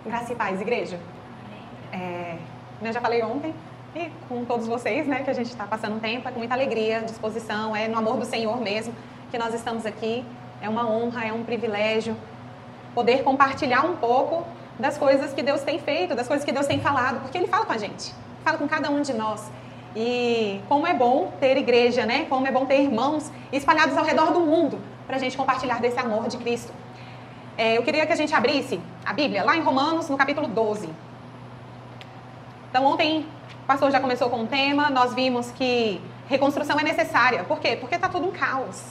Graça e paz, igreja. Eu já falei ontem e com todos vocês, né, que a gente está passando um tempo, é com muita alegria, disposição, é no amor do Senhor mesmo que nós estamos aqui. É uma honra, é um privilégio poder compartilhar um pouco das coisas que Deus tem feito, das coisas que Deus tem falado, porque Ele fala com a gente, fala com cada um de nós. E como é bom ter igreja, né? Como é bom ter irmãos espalhados ao redor do mundo para a gente compartilhar desse amor de Cristo. Eu queria que a gente abrisse a Bíblia lá em Romanos, no capítulo 12. Então, ontem o pastor já começou com um tema, nós vimos que reconstrução é necessária. Por quê? Porque está tudo um caos.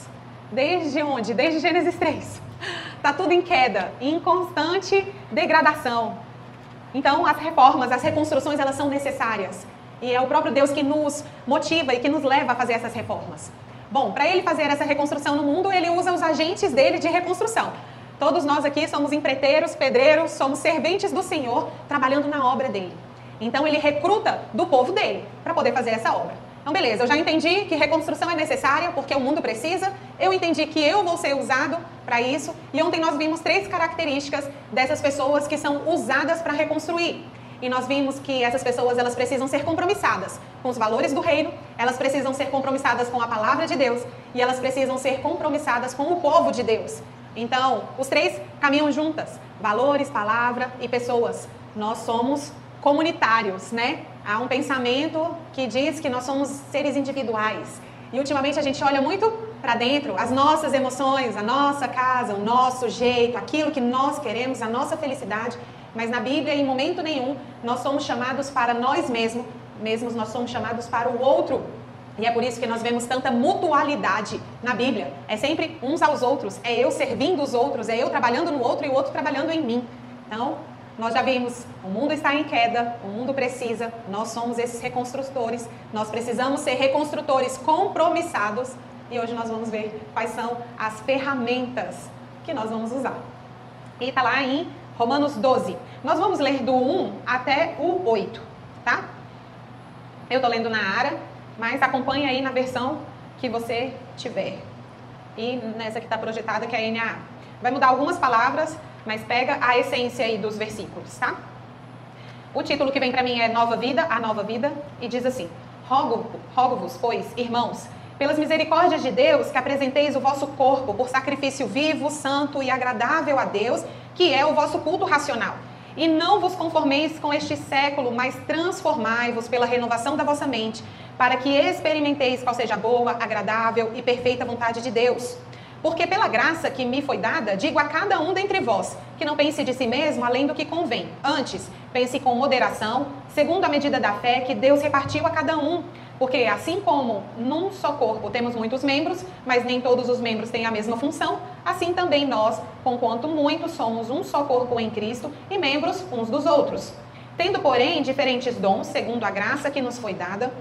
Desde onde? Desde Gênesis 3. Está tudo em queda, em constante degradação. Então, as reformas, as reconstruções, elas são necessárias. E é o próprio Deus que nos motiva e que nos leva a fazer essas reformas. Bom, para Ele fazer essa reconstrução no mundo, Ele usa os agentes dele de reconstrução. Todos nós aqui somos empreiteiros, pedreiros, somos serventes do Senhor, trabalhando na obra dele. Então, Ele recruta do povo dele para poder fazer essa obra. Então, beleza, eu já entendi que reconstrução é necessária porque o mundo precisa. Eu entendi que eu vou ser usado para isso. E ontem nós vimos 3 características dessas pessoas que são usadas para reconstruir. E nós vimos que essas pessoas, elas precisam ser compromissadas com os valores do reino, elas precisam ser compromissadas com a palavra de Deus e elas precisam ser compromissadas com o povo de Deus. Então, os 3 caminham juntas, valores, palavra e pessoas. Nós somos comunitários, né? Há um pensamento que diz que nós somos seres individuais. E ultimamente a gente olha muito para dentro, as nossas emoções, a nossa casa, o nosso jeito, aquilo que nós queremos, a nossa felicidade. Mas na Bíblia, em momento nenhum, nós somos chamados para nós mesmos, nós somos chamados para o outro. E é por isso que nós vemos tanta mutualidade na Bíblia. É sempre uns aos outros, é eu servindo os outros, é eu trabalhando no outro e o outro trabalhando em mim. Então, nós já vimos, o mundo está em queda, o mundo precisa, nós somos esses reconstrutores, nós precisamos ser reconstrutores compromissados e hoje nós vamos ver quais são as ferramentas que nós vamos usar. E está lá em Romanos 12. Nós vamos ler do 1 até o 8, tá? Eu estou lendo na ARA, mas acompanhe aí na versão que você tiver. E nessa que está projetada, que é a NAA. Vai mudar algumas palavras, mas pega a essência aí dos versículos, tá? O título que vem para mim é Nova Vida, a Nova Vida, e diz assim: Rogo-vos, pois, irmãos, pelas misericórdias de Deus, que apresenteis o vosso corpo por sacrifício vivo, santo e agradável a Deus, que é o vosso culto racional. E não vos conformeis com este século, mas transformai-vos pela renovação da vossa mente, para que experimenteis qual seja a boa, agradável e perfeita vontade de Deus. Porque pela graça que me foi dada, digo a cada um dentre vós, que não pense de si mesmo além do que convém. Antes, pense com moderação, segundo a medida da fé que Deus repartiu a cada um. Porque assim como num só corpo temos muitos membros, mas nem todos os membros têm a mesma função, assim também nós, conquanto muitos, somos um só corpo em Cristo e membros uns dos outros. Tendo, porém, diferentes dons, segundo a graça que nos foi dada,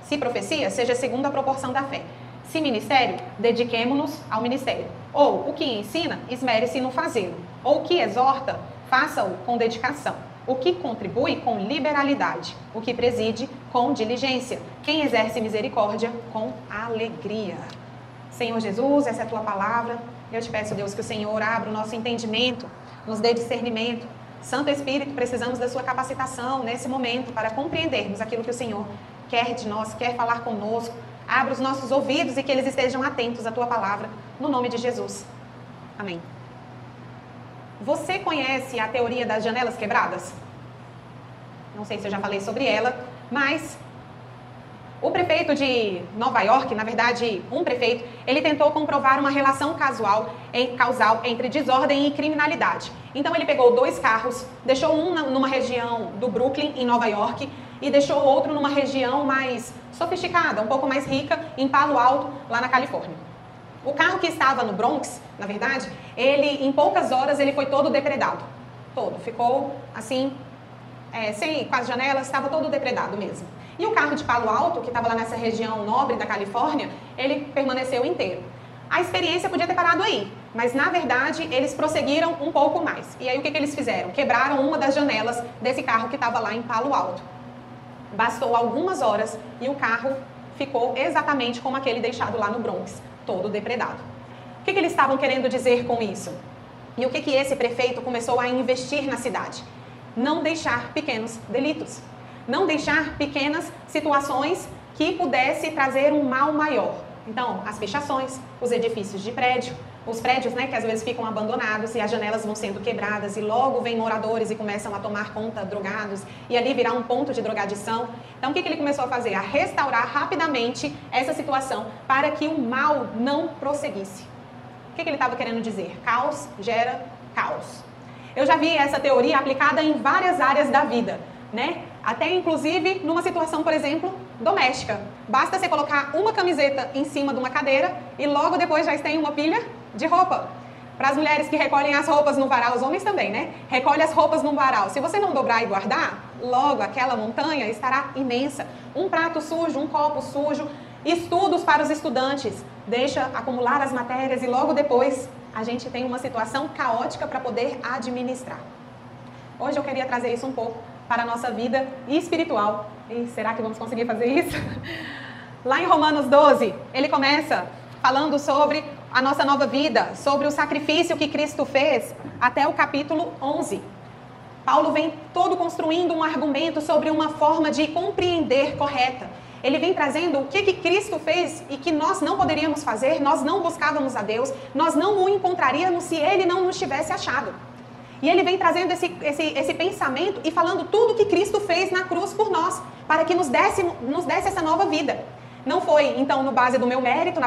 se profecia, seja segundo a proporção da fé. Se ministério, dediquemo-nos ao ministério. Ou o que ensina, esmere-se no fazê-lo. Ou o que exorta, faça-o com dedicação. O que contribui, com liberalidade. O que preside, com diligência. Quem exerce misericórdia, com alegria. Senhor Jesus, essa é a Tua palavra. Eu te peço, Deus, que o Senhor abra o nosso entendimento, nos dê discernimento. Santo Espírito, precisamos da Sua capacitação nesse momento para compreendermos aquilo que o Senhor quer de nós, quer falar conosco. Abra os nossos ouvidos e que eles estejam atentos à Tua palavra, no nome de Jesus. Amém. Você conhece a teoria das janelas quebradas? Não sei se eu já falei sobre ela, mas o prefeito de Nova York, na verdade, um prefeito, ele tentou comprovar uma relação causal entre desordem e criminalidade. Então ele pegou 2 carros, deixou um numa região do Brooklyn, em Nova York, e deixou outro numa região mais sofisticada, um pouco mais rica, em Palo Alto, lá na Califórnia. O carro que estava no Bronx, na verdade, ele, em poucas horas, ele foi todo depredado. Todo. Ficou, assim, com as janelas, estava todo depredado mesmo. E o carro de Palo Alto, que estava lá nessa região nobre da Califórnia, ele permaneceu inteiro. A experiência podia ter parado aí, mas, na verdade, eles prosseguiram um pouco mais. E aí, o que eles fizeram? Quebraram uma das janelas desse carro que estava lá em Palo Alto. Bastou algumas horas e o carro ficou exatamente como aquele deixado lá no Bronx, todo depredado. O que eles estavam querendo dizer com isso? E o que esse prefeito começou a investir na cidade? Não deixar pequenos delitos. Não deixar pequenas situações que pudesse trazer um mal maior. Então, as pichações, os edifícios de prédio, os prédios, né, que às vezes ficam abandonados e as janelas vão sendo quebradas e logo vem moradores e começam a tomar conta, drogados, e ali virar um ponto de drogadição. Então, o que ele começou a fazer? A restaurar rapidamente essa situação para que o mal não prosseguisse. O que ele estava querendo dizer? Caos gera caos. Eu já vi essa teoria aplicada em várias áreas da vida, né? Até inclusive numa situação, por exemplo, doméstica. Basta você colocar uma camiseta em cima de uma cadeira e logo depois já tem uma pilha de roupa. Para as mulheres que recolhem as roupas no varal, os homens também, né? Recolhe as roupas no varal. Se você não dobrar e guardar, logo aquela montanha estará imensa. Um prato sujo, um copo sujo, estudos para os estudantes. Deixa acumular as matérias e logo depois a gente tem uma situação caótica para poder administrar. Hoje eu queria trazer isso um pouco para a nossa vida espiritual. E será que vamos conseguir fazer isso? Lá em Romanos 12, ele começa falando sobre a nossa nova vida, sobre o sacrifício que Cristo fez, até o capítulo 11. Paulo vem todo construindo um argumento sobre uma forma de compreender correta. Ele vem trazendo o que Cristo fez e que nós não poderíamos fazer, nós não buscávamos a Deus, nós não o encontraríamos se Ele não nos tivesse achado. E ele vem trazendo esse pensamento e falando tudo que Cristo fez na cruz por nós, para que nos desse essa nova vida. Não foi, então, na base do meu mérito,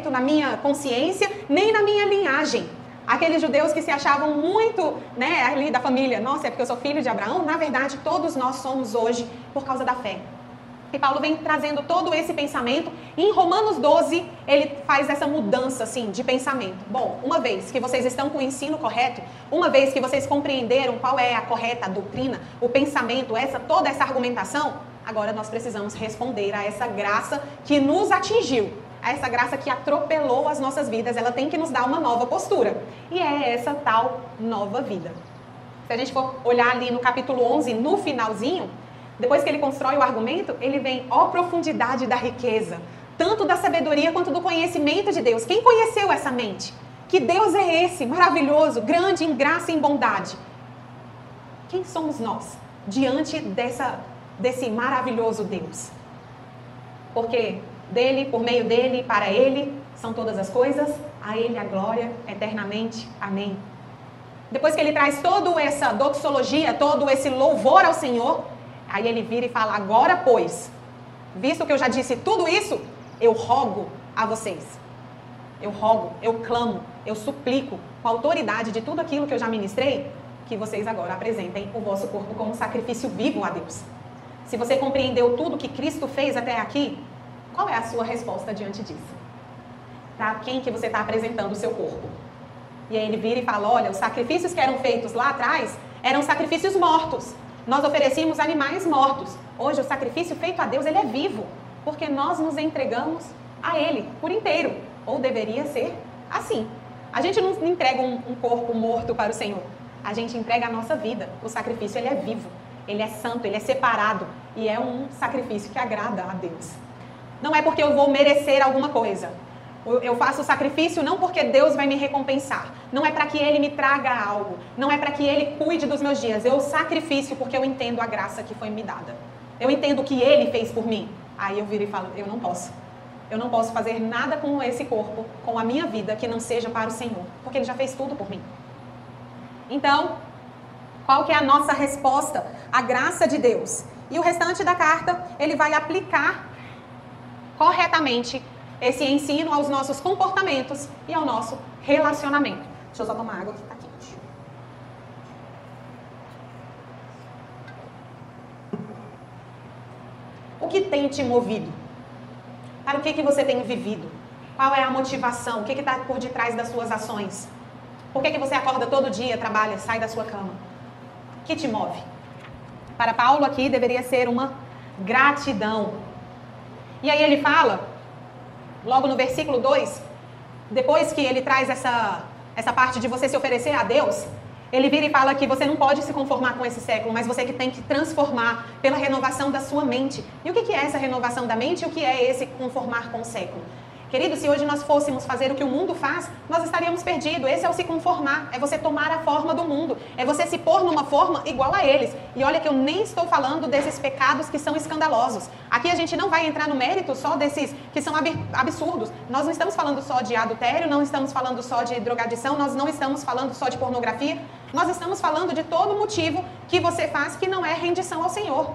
na minha consciência, nem na minha linhagem. Aqueles judeus que se achavam muito, né, ali da família, nossa, é porque eu sou filho de Abraão. Na verdade, todos nós somos hoje por causa da fé. E Paulo vem trazendo todo esse pensamento. E em Romanos 12, ele faz essa mudança, assim, de pensamento. Bom, uma vez que vocês estão com o ensino correto, uma vez que vocês compreenderam qual é a correta doutrina, o pensamento, toda essa argumentação, agora nós precisamos responder a essa graça que nos atingiu, a essa graça que atropelou as nossas vidas. Ela tem que nos dar uma nova postura. E é essa tal nova vida. Se a gente for olhar ali no capítulo 11, no finalzinho, depois que ele constrói o argumento, ele vem, ó profundidade da riqueza, tanto da sabedoria quanto do conhecimento de Deus. Quem conheceu essa mente? Que Deus é esse, maravilhoso, grande em graça e em bondade? Quem somos nós diante desse maravilhoso Deus? Porque dele, por meio dele, para ele, são todas as coisas, a ele a glória eternamente. Amém. Depois que ele traz toda essa doxologia, todo esse louvor ao Senhor, aí ele vira e fala, agora pois, visto que eu já disse tudo isso, eu rogo a vocês. Eu rogo, eu clamo, eu suplico, com a autoridade de tudo aquilo que eu já ministrei, que vocês agora apresentem o vosso corpo como um sacrifício vivo a Deus. Se você compreendeu tudo que Cristo fez até aqui, qual é a sua resposta diante disso? Para quem que você está apresentando o seu corpo? E aí ele vira e fala, olha, os sacrifícios que eram feitos lá atrás eram sacrifícios mortos. Nós oferecíamos animais mortos. Hoje o sacrifício feito a Deus, ele é vivo, porque nós nos entregamos a Ele por inteiro. Ou deveria ser assim. A gente não entrega um corpo morto para o Senhor. A gente entrega a nossa vida. O sacrifício, ele é vivo, ele é santo, ele é separado. E é um sacrifício que agrada a Deus. Não é porque eu vou merecer alguma coisa. Eu faço o sacrifício não porque Deus vai me recompensar. Não é para que Ele me traga algo. Não é para que Ele cuide dos meus dias. Eu sacrifício porque eu entendo a graça que foi me dada. Eu entendo o que Ele fez por mim. Aí eu viro e falo, eu não posso. Eu não posso fazer nada com esse corpo, com a minha vida, que não seja para o Senhor. Porque Ele já fez tudo por mim. Então, qual que é a nossa resposta? A graça de Deus. E o restante da carta, ele vai aplicar corretamente esse ensino aos nossos comportamentos e ao nosso relacionamento. Deixa eu só tomar água que está quente. O que tem te movido? Para o que você tem vivido? Qual é a motivação? O que está por detrás das suas ações? Por que você acorda todo dia, trabalha, sai da sua cama? O que te move? Para Paulo aqui deveria ser uma gratidão. E aí ele fala, logo no versículo 2, depois que ele traz essa parte de você se oferecer a Deus, ele vira e fala que você não pode se conformar com esse século, mas você que tem que transformar pela renovação da sua mente. E o que é essa renovação da mente e o que é esse conformar com o século? Querido, se hoje nós fôssemos fazer o que o mundo faz, nós estaríamos perdidos. Esse é o se conformar, é você tomar a forma do mundo, é você se pôr numa forma igual a eles. E olha que eu nem estou falando desses pecados que são escandalosos. Aqui a gente não vai entrar no mérito só desses que são absurdos. Nós não estamos falando só de adultério, não estamos falando só de drogadição, nós não estamos falando só de pornografia. Nós estamos falando de todo motivo que você faz que não é rendição ao Senhor.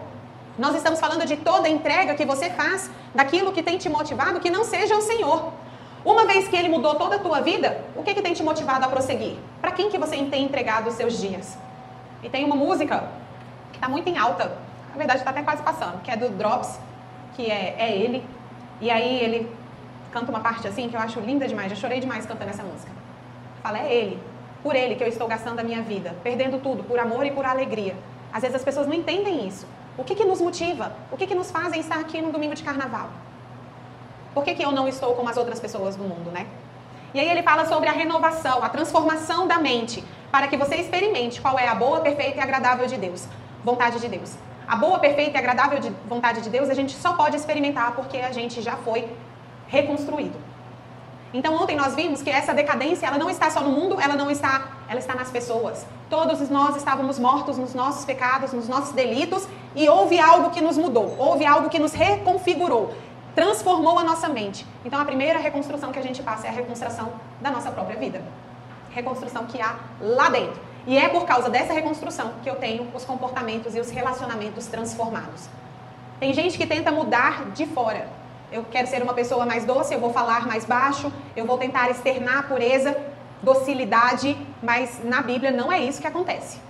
Nós estamos falando de toda entrega que você faz daquilo que tem te motivado que não seja o Senhor. Uma vez que Ele mudou toda a tua vida, o que tem te motivado a prosseguir? Para quem que você tem entregado os seus dias? E tem uma música que está muito em alta, na verdade está até quase passando, que é do Drops, que é ele. E aí ele canta uma parte assim que eu acho linda demais, já chorei demais cantando essa música. Fala, é Ele, por Ele que eu estou gastando a minha vida, perdendo tudo, por amor e por alegria. Às vezes as pessoas não entendem isso. O que nos motiva? O que nos fazem estar aqui no domingo de carnaval? Por que eu não estou como as outras pessoas do mundo, né? E aí ele fala sobre a renovação, a transformação da mente, para que você experimente qual é a boa, perfeita e agradável de Deus, vontade de Deus. A boa, perfeita e agradável vontade de Deus a gente só pode experimentar porque a gente já foi reconstruído. Então ontem nós vimos que essa decadência, ela não está só no mundo, ela está nas pessoas. Todos nós estávamos mortos nos nossos pecados, nos nossos delitos, e houve algo que nos mudou, houve algo que nos reconfigurou, transformou a nossa mente. Então a primeira reconstrução que a gente passa é a reconstrução da nossa própria vida. Reconstrução que há lá dentro. E é por causa dessa reconstrução que eu tenho os comportamentos e os relacionamentos transformados. Tem gente que tenta mudar de fora. Eu quero ser uma pessoa mais doce, eu vou falar mais baixo, eu vou tentar externar pureza, docilidade, mas na Bíblia não é isso que acontece.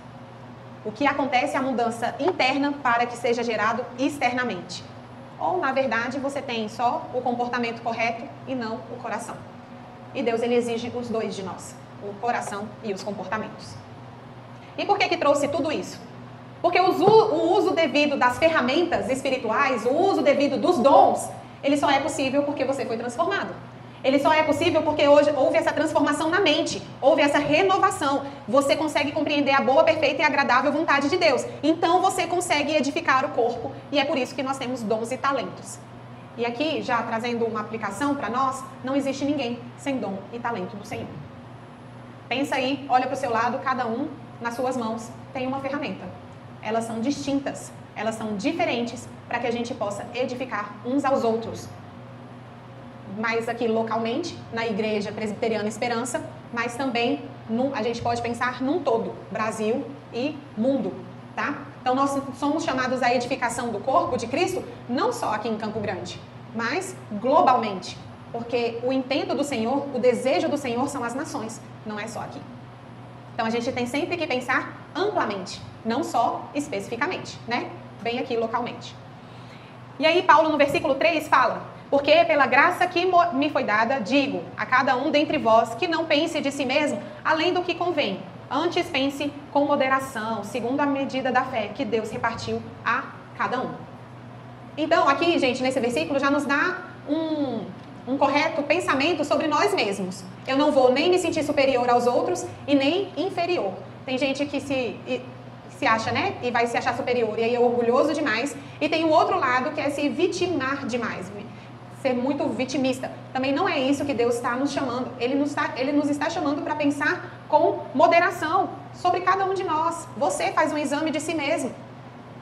O que acontece é a mudança interna para que seja gerado externamente. Ou, na verdade, você tem só o comportamento correto e não o coração. E Deus, Ele exige os dois de nós, o coração e os comportamentos. E por que trouxe tudo isso? Porque o uso devido das ferramentas espirituais, o uso devido dos dons, ele só é possível porque você foi transformado. Ele só é possível porque hoje houve essa transformação na mente, houve essa renovação. Você consegue compreender a boa, perfeita e agradável vontade de Deus. Então você consegue edificar o corpo e é por isso que nós temos dons e talentos. E aqui, já trazendo uma aplicação para nós, não existe ninguém sem dom e talento do Senhor. Pensa aí, olha para o seu lado, cada um nas suas mãos tem uma ferramenta. Elas são distintas, elas são diferentes para que a gente possa edificar uns aos outros. Mais aqui localmente, na Igreja Presbiteriana Esperança, mas também a gente pode pensar num todo, Brasil e mundo, tá? Então nós somos chamados à edificação do corpo de Cristo, não só aqui em Campo Grande, mas globalmente, porque o intento do Senhor, o desejo do Senhor são as nações, não é só aqui. Então a gente tem sempre que pensar amplamente, não só especificamente, né? Bem aqui localmente. E aí Paulo no versículo 3 fala: porque pela graça que me foi dada, digo a cada um dentre vós que não pense de si mesmo além do que convém. Antes pense com moderação, segundo a medida da fé que Deus repartiu a cada um. Então aqui, gente, nesse versículo já nos dá um correto pensamento sobre nós mesmos. Eu não vou nem me sentir superior aos outros e nem inferior. Tem gente que se acha, né? E vai se achar superior e aí é orgulhoso demais. E tem o outro lado que é se vitimar demais, ser muito vitimista. Também não é isso que Deus está nos chamando. Ele nos está chamando para pensar com moderação sobre cada um de nós. Você faz um exame de si mesmo.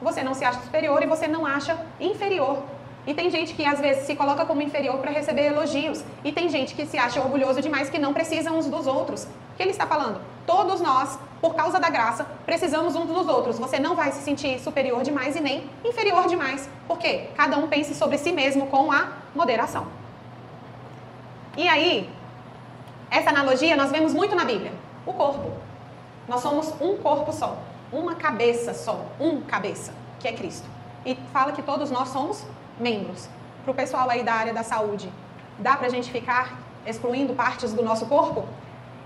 Você não se acha superior e você não acha inferior. E tem gente que às vezes se coloca como inferior para receber elogios. E tem gente que se acha orgulhoso demais, que não precisa uns dos outros. O que ele está falando? Todos nós, por causa da graça, precisamos uns dos outros. Você não vai se sentir superior demais e nem inferior demais. Por quê? Cada um pense sobre si mesmo com a moderação. E aí, essa analogia nós vemos muito na Bíblia. O corpo. Nós somos um corpo só. Uma cabeça só. Cabeça, que é Cristo. E fala que todos nós somos membros. Para o pessoal aí da área da saúde, dá para a gente ficar excluindo partes do nosso corpo?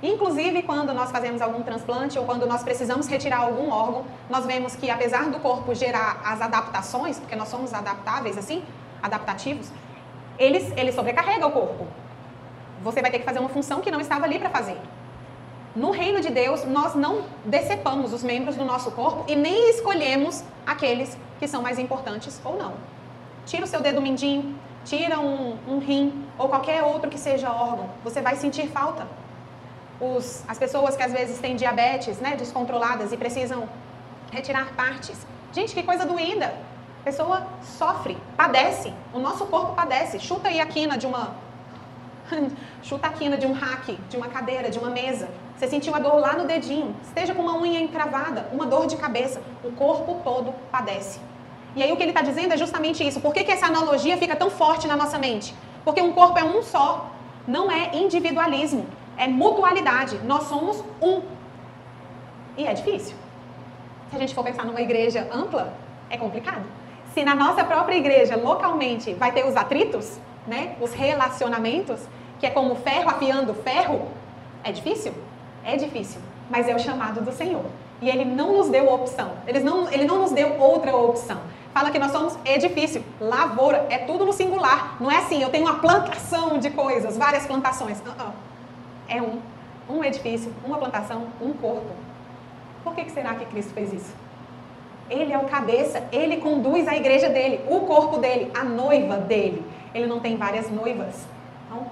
Inclusive, quando nós fazemos algum transplante ou quando nós precisamos retirar algum órgão, nós vemos que, apesar do corpo gerar as adaptações, porque nós somos adaptáveis, assim, adaptativos, ele sobrecarrega o corpo. Você vai ter que fazer uma função que não estava ali para fazer. No reino de Deus, nós não decepamos os membros do nosso corpo e nem escolhemos aqueles que são mais importantes ou não. Tira o seu dedo mindinho, tira um rim ou qualquer outro que seja órgão, você vai sentir falta. As pessoas que às vezes têm diabetes, né, descontroladas e precisam retirar partes. Gente, que coisa doída. A pessoa sofre, padece. O nosso corpo padece. Chuta aí a quina de uma... Chuta a quina de um rack, de uma cadeira, de uma mesa. Você sentiu a dor lá no dedinho. Esteja com uma unha encravada, uma dor de cabeça. O corpo todo padece. E aí o que ele está dizendo é justamente isso. Por que essa analogia fica tão forte na nossa mente? Porque um corpo é um só. Não é individualismo. É mutualidade. Nós somos um. E é difícil. Se a gente for pensar numa igreja ampla, é complicado. Se na nossa própria igreja, localmente, vai ter os atritos, né? Os relacionamentos, que é como ferro afiando ferro, é difícil? É difícil. Mas é o chamado do Senhor. E Ele não nos deu opção. Ele não nos deu outra opção. Fala que nós somos edifício, lavoura, é tudo no singular. Não é assim, eu tenho uma plantação de coisas, várias plantações. É um edifício, uma plantação, um corpo. Por que será que Cristo fez isso? Ele é o cabeça, Ele conduz a igreja dele, o corpo dele, a noiva dele. Ele não tem várias noivas. Então,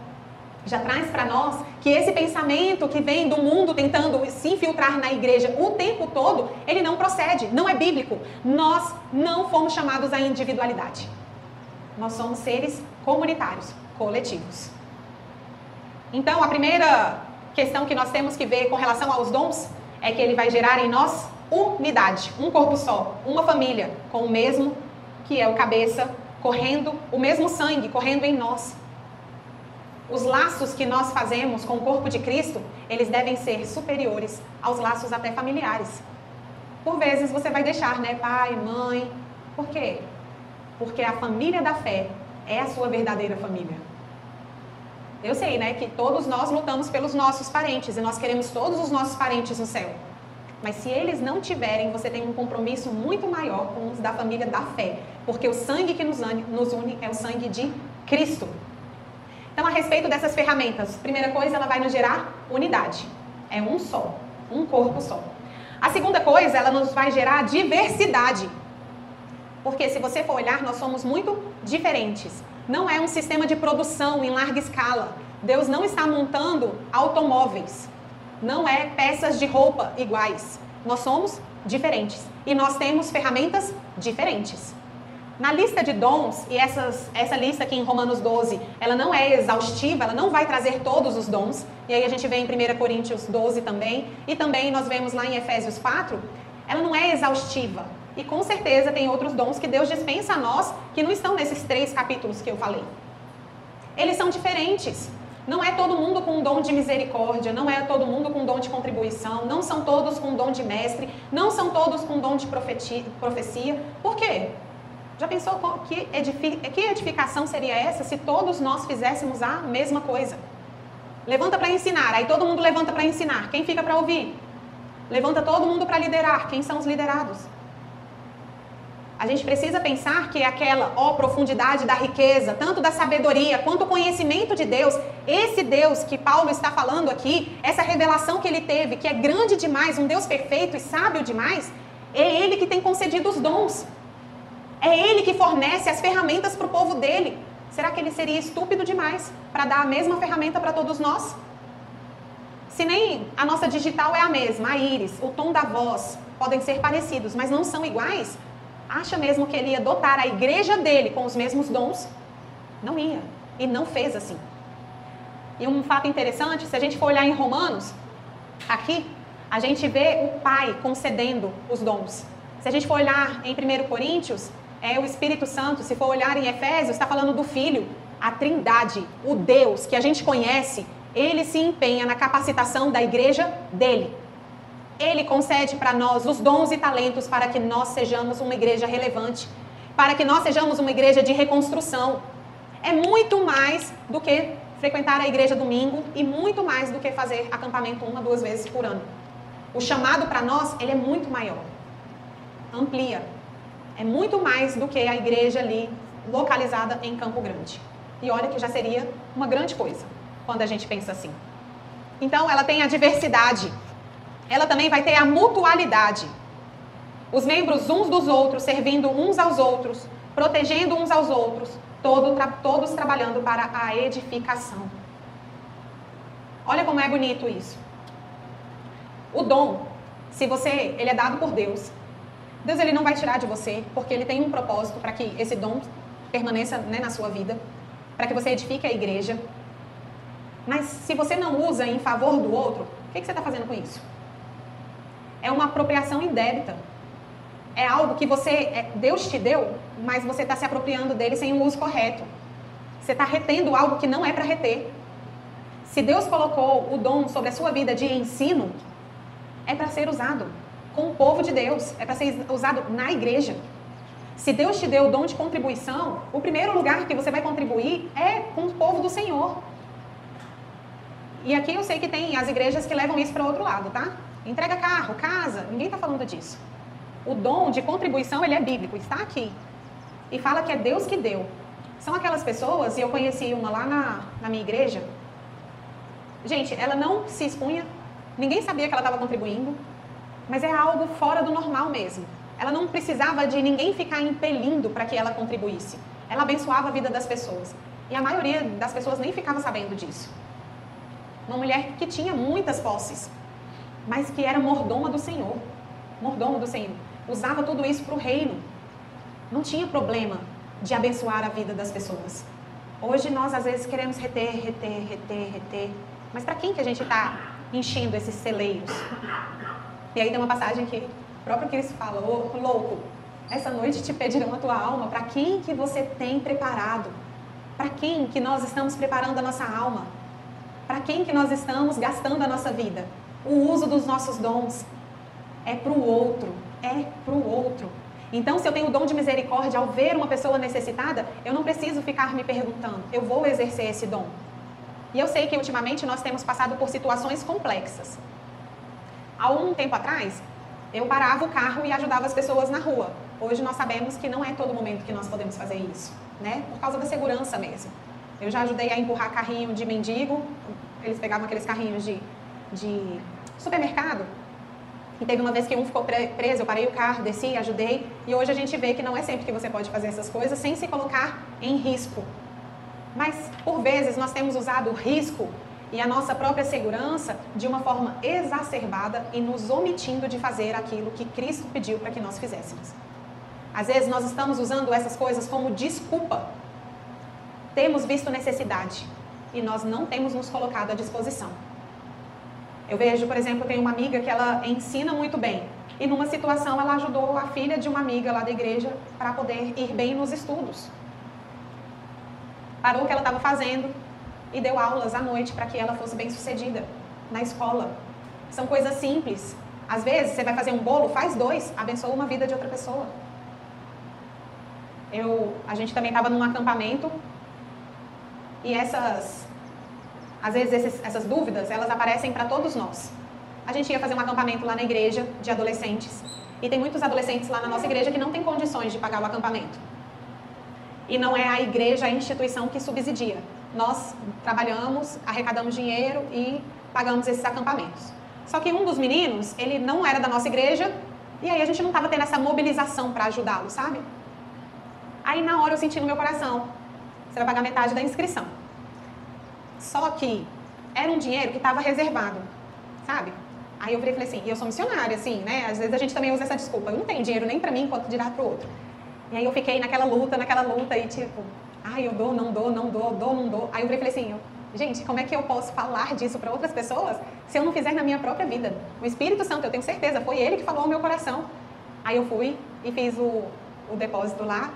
já traz para nós que esse pensamento que vem do mundo tentando se infiltrar na igreja o tempo todo, ele não procede, não é bíblico. Nós não fomos chamados à individualidade. Nós somos seres comunitários, coletivos. Então, a primeira questão que nós temos que ver com relação aos dons é que ele vai gerar em nós unidade, um corpo só, uma família, com o mesmo que é o cabeça, correndo, o mesmo sangue correndo em nós. Os laços que nós fazemos com o corpo de Cristo, eles devem ser superiores aos laços até familiares. Por vezes você vai deixar, né, pai, mãe. Por quê? Porque a família da fé é a sua verdadeira família. Eu sei, né, que todos nós lutamos pelos nossos parentes e nós queremos todos os nossos parentes no céu. Mas se eles não tiverem, você tem um compromisso muito maior com os da família da fé. Porque o sangue que nos une é o sangue de Cristo. Então, a respeito dessas ferramentas, primeira coisa, ela vai nos gerar unidade. É um só, um corpo só. A segunda coisa, ela nos vai gerar diversidade. Porque se você for olhar, nós somos muito diferentes. Não é um sistema de produção em larga escala. Deus não está montando automóveis. Não é peças de roupa iguais. Nós somos diferentes. E nós temos ferramentas diferentes. Na lista de dons, e essa lista aqui em Romanos 12, ela não é exaustiva, ela não vai trazer todos os dons. E aí a gente vê em 1 Coríntios 12 também. E também nós vemos lá em Efésios 4. Ela não é exaustiva. E com certeza tem outros dons que Deus dispensa a nós, que não estão nesses 3 capítulos que eu falei. Eles são diferentes. Não é todo mundo com dom de misericórdia, não é todo mundo com dom de contribuição, não são todos com dom de mestre, não são todos com dom de profecia. Por quê? Já pensou que edificação seria essa se todos nós fizéssemos a mesma coisa? Levanta para ensinar, aí todo mundo levanta para ensinar. Quem fica para ouvir? Levanta todo mundo para liderar. Quem são os liderados? A gente precisa pensar que aquela profundidade da riqueza, tanto da sabedoria quanto o conhecimento de Deus, esse Deus que Paulo está falando aqui, essa revelação que ele teve, que é grande demais, um Deus perfeito e sábio demais, é Ele que tem concedido os dons. É Ele que fornece as ferramentas para o povo dele. Será que ele seria estúpido demais para dar a mesma ferramenta para todos nós? Se nem a nossa digital é a mesma, a íris, o tom da voz, podem ser parecidos, mas não são iguais, acha mesmo que ele ia dotar a igreja dele com os mesmos dons? Não ia. E não fez assim. E um fato interessante, se a gente for olhar em Romanos, aqui, a gente vê o Pai concedendo os dons. Se a gente for olhar em 1 Coríntios, é o Espírito Santo. Se for olhar em Efésios, está falando do Filho. A Trindade, o Deus que a gente conhece, ele se empenha na capacitação da igreja dele. Ele concede para nós os dons e talentos para que nós sejamos uma igreja relevante, para que nós sejamos uma igreja de reconstrução. É muito mais do que frequentar a igreja domingo e muito mais do que fazer acampamento 1 a 2 vezes por ano. O chamado para nós, ele é muito maior. Amplia. É muito mais do que a igreja ali localizada em Campo Grande. E olha que já seria uma grande coisa quando a gente pensa assim. Então, ela tem a diversidade. Ela também vai ter a mutualidade. Os membros uns dos outros, servindo uns aos outros, protegendo uns aos outros, todos trabalhando para a edificação. Olha como é bonito isso. O dom, se ele é dado por Deus, Deus ele não vai tirar de você, porque ele tem um propósito para que esse dom permaneça, né, na sua vida, para que você edifique a igreja. Mas se você não usa em favor do outro, o que você está fazendo com isso? É uma apropriação indébita. É algo que Deus te deu, mas você está se apropriando dele sem o uso correto. Você está retendo algo que não é para reter. Se Deus colocou o dom sobre a sua vida de ensino, é para ser usado com o povo de Deus, é para ser usado na igreja. Se Deus te deu o dom de contribuição, o primeiro lugar que você vai contribuir é com o povo do Senhor. E aqui eu sei que tem as igrejas que levam isso para outro lado, tá? Entrega carro, casa, ninguém está falando disso. O dom de contribuição, ele é bíblico, está aqui. E fala que é Deus que deu. São aquelas pessoas, e eu conheci uma lá na minha igreja. Gente, ela não se expunha, ninguém sabia que ela estava contribuindo, mas é algo fora do normal mesmo. Ela não precisava de ninguém ficar impelindo para que ela contribuísse. Ela abençoava a vida das pessoas. E a maioria das pessoas nem ficava sabendo disso. Uma mulher que tinha muitas posses, mas que era mordoma do Senhor. Mordoma do Senhor. Usava tudo isso para o reino. Não tinha problema de abençoar a vida das pessoas. Hoje nós às vezes queremos reter. Mas para quem que a gente está enchendo esses celeiros? E aí tem uma passagem que o próprio Cristo fala: ô louco, essa noite te pedirão a tua alma. Para quem que você tem preparado? Para quem que nós estamos preparando a nossa alma? Para quem que nós estamos gastando a nossa vida? O uso dos nossos dons é para o outro, Então, se eu tenho o dom de misericórdia, ao ver uma pessoa necessitada, eu não preciso ficar me perguntando, eu vou exercer esse dom. E eu sei que ultimamente nós temos passado por situações complexas. Há um tempo atrás, eu parava o carro e ajudava as pessoas na rua. Hoje nós sabemos que não é todo momento que nós podemos fazer isso, né? Por causa da segurança mesmo. Eu já ajudei a empurrar carrinho de mendigo, eles pegavam aqueles carrinhos de supermercado. E teve uma vez que um ficou preso, eu parei o carro, desci, ajudei. E hoje a gente vê que não é sempre que você pode fazer essas coisas sem se colocar em risco. Mas, por vezes, nós temos usado o risco e a nossa própria segurança de uma forma exacerbada e nos omitindo de fazer aquilo que Cristo pediu para que nós fizéssemos. Às vezes, nós estamos usando essas coisas como desculpa. Temos visto necessidade e nós não temos nos colocado à disposição. Eu vejo, por exemplo, tem uma amiga que ela ensina muito bem. E numa situação ela ajudou a filha de uma amiga lá da igreja para poder ir bem nos estudos. Parou o que ela estava fazendo e deu aulas à noite para que ela fosse bem sucedida na escola. São coisas simples. Às vezes você vai fazer um bolo, faz 2, abençoa uma vida de outra pessoa. A gente também estava num acampamento e às vezes essas dúvidas, elas aparecem para todos nós. A gente ia fazer um acampamento lá na igreja de adolescentes. E tem muitos adolescentes lá na nossa igreja que não têm condições de pagar o acampamento. E não é a igreja, a instituição que subsidia. Nós trabalhamos, arrecadamos dinheiro e pagamos esses acampamentos. Só que um dos meninos, ele não era da nossa igreja e aí a gente não estava tendo essa mobilização para ajudá-lo, sabe? Aí na hora eu senti no meu coração, você vai pagar metade da inscrição. Só que era um dinheiro que estava reservado, sabe? Aí eu virei e falei assim, e eu sou missionária, assim, né? Às vezes a gente também usa essa desculpa, eu não tenho dinheiro nem pra mim, quanto dirá pro outro. E aí eu fiquei naquela luta e tipo, eu dou, não dou. Aí eu virei e falei assim, gente, como é que eu posso falar disso para outras pessoas se eu não fizer na minha própria vida? O Espírito Santo, eu tenho certeza, foi ele que falou ao meu coração. Aí eu fui e fiz o depósito lá.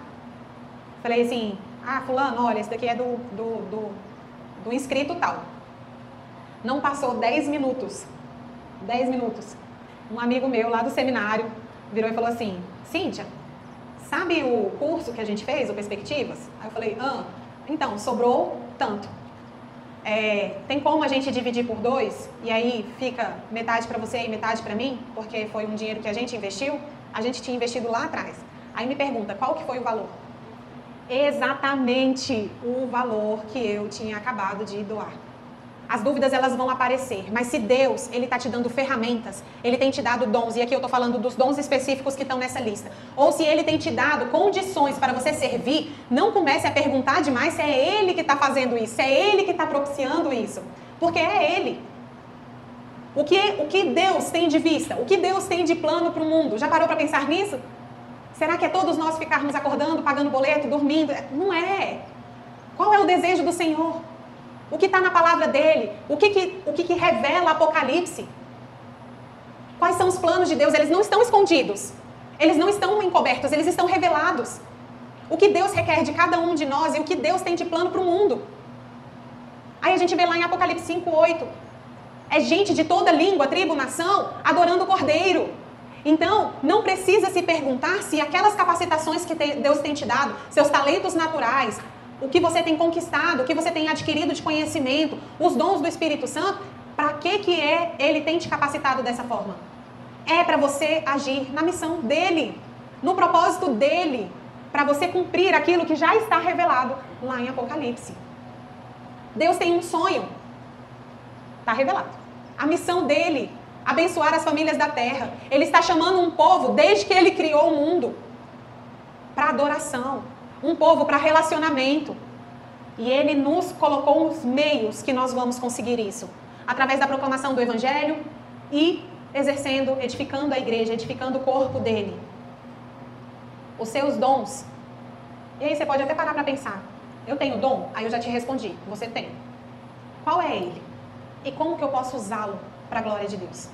Falei assim, fulano, olha, esse daqui é do inscrito tal. Não passou 10 minutos. Um amigo meu lá do seminário virou e falou assim, Cíntia, sabe o curso que a gente fez, o Perspectivas? Aí eu falei, então, sobrou tanto. Tem como a gente dividir por 2 e aí fica metade para você e metade para mim? Porque foi um dinheiro que a gente investiu, a gente tinha investido lá atrás. Aí me pergunta, qual que foi o valor? Exatamente o valor que eu tinha acabado de doar. As dúvidas, elas vão aparecer. Mas se Deus, Ele está te dando ferramentas, Ele tem te dado dons, e aqui eu estou falando dos dons específicos que estão nessa lista, ou se Ele tem te dado condições para você servir, não comece a perguntar demais se é Ele que está fazendo isso, se é Ele que está propiciando isso. Porque é Ele. O que Deus tem de vista? O que Deus tem de plano para o mundo? Já parou para pensar nisso? Será que é todos nós ficarmos acordando, pagando boleto, dormindo? Não é. Qual é o desejo do Senhor? O que está na palavra dele? O que revela Apocalipse? Quais são os planos de Deus? Eles não estão escondidos. Eles não estão encobertos, eles estão revelados. O que Deus requer de cada um de nós e o que Deus tem de plano para o mundo. Aí a gente vê lá em Apocalipse 5:8. É gente de toda língua, tribo, nação, adorando o Cordeiro. Então, não precisa se perguntar se aquelas capacitações que Deus tem te dado, seus talentos naturais, o que você tem conquistado, o que você tem adquirido de conhecimento, os dons do Espírito Santo, para que Ele tem te capacitado dessa forma? É para você agir na missão dEle, no propósito dEle, para você cumprir aquilo que já está revelado lá em Apocalipse. Deus tem um sonho, está revelado. A missão dEle, abençoar as famílias da terra. Ele está chamando um povo, desde que Ele criou o mundo, para adoração. Um povo para relacionamento. E Ele nos colocou os meios que nós vamos conseguir isso. Através da proclamação do Evangelho e exercendo, edificando a igreja, edificando o corpo dEle. Os seus dons. E aí você pode até parar para pensar. Eu tenho dom? Aí eu já te respondi. Você tem. Qual é ele? E como que eu posso usá-lo para a glória de Deus?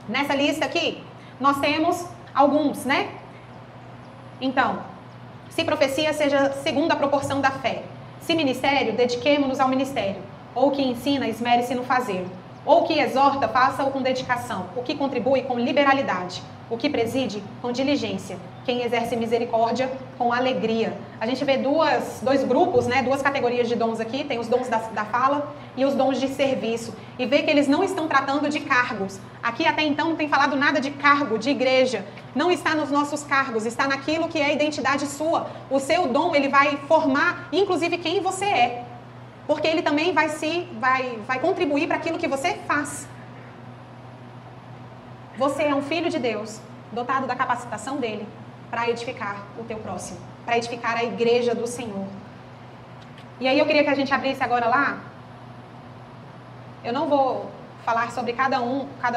Nessa lista aqui, nós temos alguns, né? Então, se profecia, seja segundo a proporção da fé. Se ministério, dediquemo-nos ao ministério. Ou que ensina, esmere-se no fazê-lo. Ou que exorta, faça-o com dedicação. O que contribui, com liberalidade. O que preside, com diligência. Quem exerce misericórdia, com alegria. A gente vê dois grupos, né? Duas categorias de dons aqui. Tem os dons da fala e os dons de serviço. E vê que eles não estão tratando de cargos. Aqui até então não tem falado nada de cargo, de igreja. Não está nos nossos cargos, está naquilo que é a identidade sua. O seu dom, ele vai formar, inclusive, quem você é. Porque ele também vai contribuir para aquilo que você faz. Você é um filho de Deus, dotado da capacitação dele para edificar o teu próximo, para edificar a igreja do Senhor. E aí eu queria que a gente abrisse agora lá. Eu não vou falar sobre cada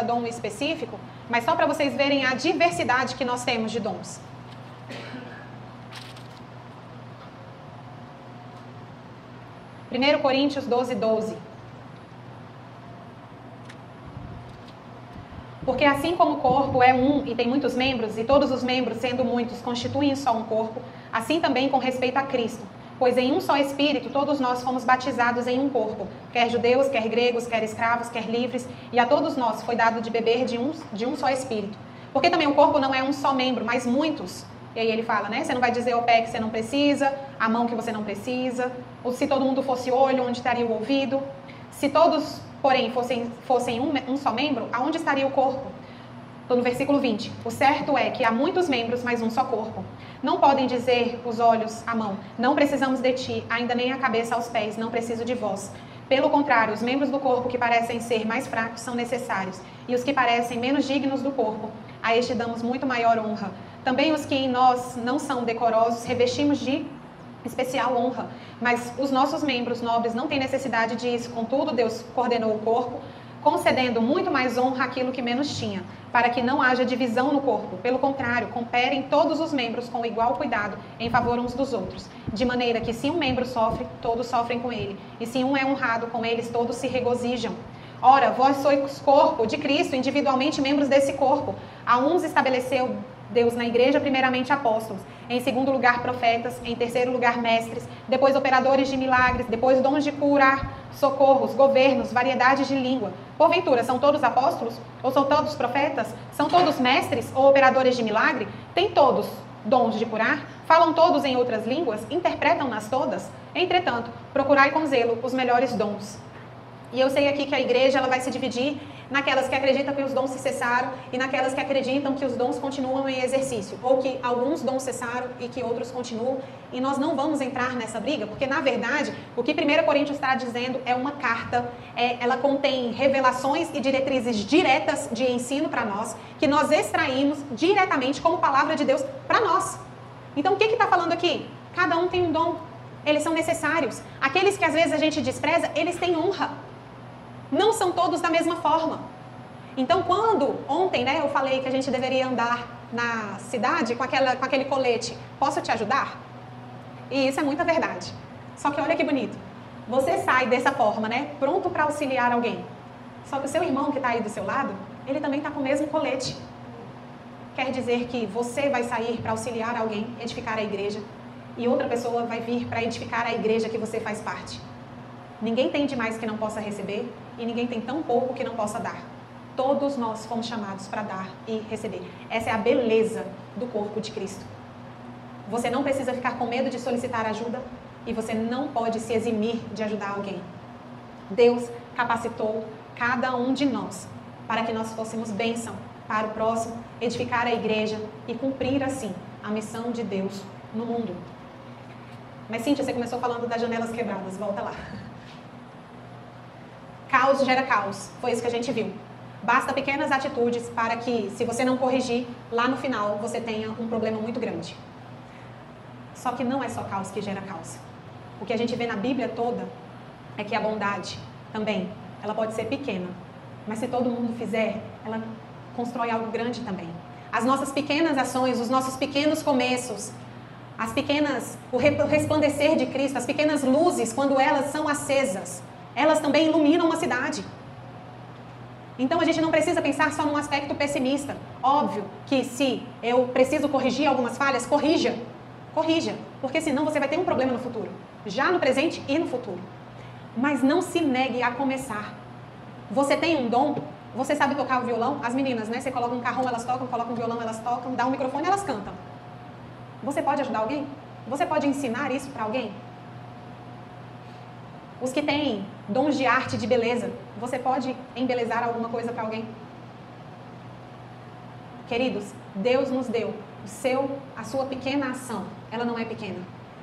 dom específico, mas só para vocês verem a diversidade que nós temos de dons. Primeiro Coríntios 12:12. Porque assim como o corpo é um e tem muitos membros, e todos os membros, sendo muitos, constituem só um corpo, assim também com respeito a Cristo. Pois em um só Espírito todos nós fomos batizados em um corpo, quer judeus, quer gregos, quer escravos, quer livres, e a todos nós foi dado de beber de um só Espírito. Porque também o corpo não é um só membro, mas muitos. E aí ele fala, né? Você não vai dizer ao pé que você não precisa, a mão que você não precisa, ou se todo mundo fosse olho, onde estaria o ouvido? Se todos, porém, fossem um só membro, aonde estaria o corpo? Estou no versículo 20. O certo é que há muitos membros, mas um só corpo. Não podem dizer os olhos, a mão, não precisamos de ti, ainda nem a cabeça aos pés, não preciso de vós. Pelo contrário, os membros do corpo que parecem ser mais fracos são necessários, e os que parecem menos dignos do corpo, a este damos muito maior honra. Também os que em nós não são decorosos, revestimos de especial honra, mas os nossos membros nobres não têm necessidade disso. Contudo, Deus coordenou o corpo, concedendo muito mais honra àquilo que menos tinha, para que não haja divisão no corpo. Pelo contrário, cooperem todos os membros com igual cuidado em favor uns dos outros, de maneira que se um membro sofre, todos sofrem com ele, e se um é honrado, com eles todos se regozijam. Ora, vós sois corpo de Cristo, individualmente membros desse corpo. A uns estabeleceu Deus na igreja, primeiramente apóstolos, em segundo lugar profetas, em terceiro lugar mestres, depois operadores de milagres, depois dons de curar, socorros, governos, variedades de língua. Porventura, são todos apóstolos? Ou são todos profetas? São todos mestres ou operadores de milagre? Têm todos dons de curar? Falam todos em outras línguas? Interpretam-nas todas? Entretanto, procurai com zelo os melhores dons. E eu sei aqui que a igreja ela vai se dividir naquelas que acreditam que os dons se cessaram e naquelas que acreditam que os dons continuam em exercício, ou que alguns dons cessaram e que outros continuam, e nós não vamos entrar nessa briga, porque na verdade, o que 1 Coríntios está dizendo é uma carta, ela contém revelações e diretrizes diretas de ensino para nós, que nós extraímos diretamente como palavra de Deus para nós. Então o que está falando aqui? Cada um tem um dom, eles são necessários. Aqueles que às vezes a gente despreza, eles têm honra. Não são todos da mesma forma. Então, quando ontem, né, eu falei que a gente deveria andar na cidade com aquele colete, posso te ajudar? E isso é muita verdade. Só que olha que bonito. Você sai dessa forma, né, pronto para auxiliar alguém. Só que o seu irmão que está aí do seu lado, ele também está com o mesmo colete. Quer dizer que você vai sair para auxiliar alguém, edificar a igreja, e outra pessoa vai vir para edificar a igreja que você faz parte. Ninguém tem demais que não possa receber e ninguém tem tão pouco que não possa dar. Todos nós fomos chamados para dar e receber. Essa é a beleza do corpo de Cristo. Você não precisa ficar com medo de solicitar ajuda e você não pode se eximir de ajudar alguém. Deus capacitou cada um de nós para que nós fôssemos bênção para o próximo, edificar a igreja e cumprir assim a missão de Deus no mundo. Mas Cíntia, você começou falando das janelas quebradas, volta lá. Caos gera caos, foi isso que a gente viu. Basta pequenas atitudes para que, se você não corrigir, lá no final você tenha um problema muito grande. Só que não é só caos que gera caos. O que a gente vê na Bíblia toda é que a bondade também, ela pode ser pequena, mas se todo mundo fizer, ela constrói algo grande também. As nossas pequenas ações, os nossos pequenos começos, o resplandecer de Cristo, as pequenas luzes, quando elas são acesas, elas também iluminam uma cidade. Então a gente não precisa pensar só num aspecto pessimista. Óbvio que se eu preciso corrigir algumas falhas, corrija, porque senão você vai ter um problema no futuro, já no presente e no futuro. Mas não se negue a começar. Você tem um dom, você sabe tocar o violão, as meninas, né? Você coloca um carrão, elas tocam, coloca um violão, elas tocam, dá um microfone, elas cantam. Você pode ajudar alguém? Você pode ensinar isso para alguém? Os que têm dons de arte, de beleza, você pode embelezar alguma coisa para alguém? Queridos, Deus nos deu a sua pequena ação. Ela não é pequena,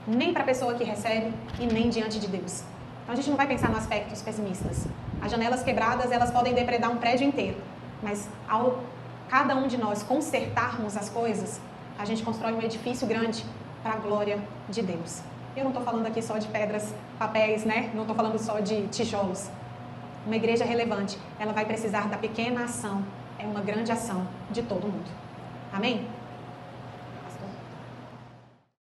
nem para a pessoa que recebe e nem diante de Deus. Então a gente não vai pensar nos aspectos pessimistas. As janelas quebradas, elas podem depredar um prédio inteiro, mas ao cada um de nós consertarmos as coisas, a gente constrói um edifício grande para a glória de Deus. Eu não estou falando aqui só de pedras, papéis, né? Não estou falando só de tijolos. Uma igreja relevante, ela vai precisar da pequena ação. É uma grande ação de todo mundo. Amém?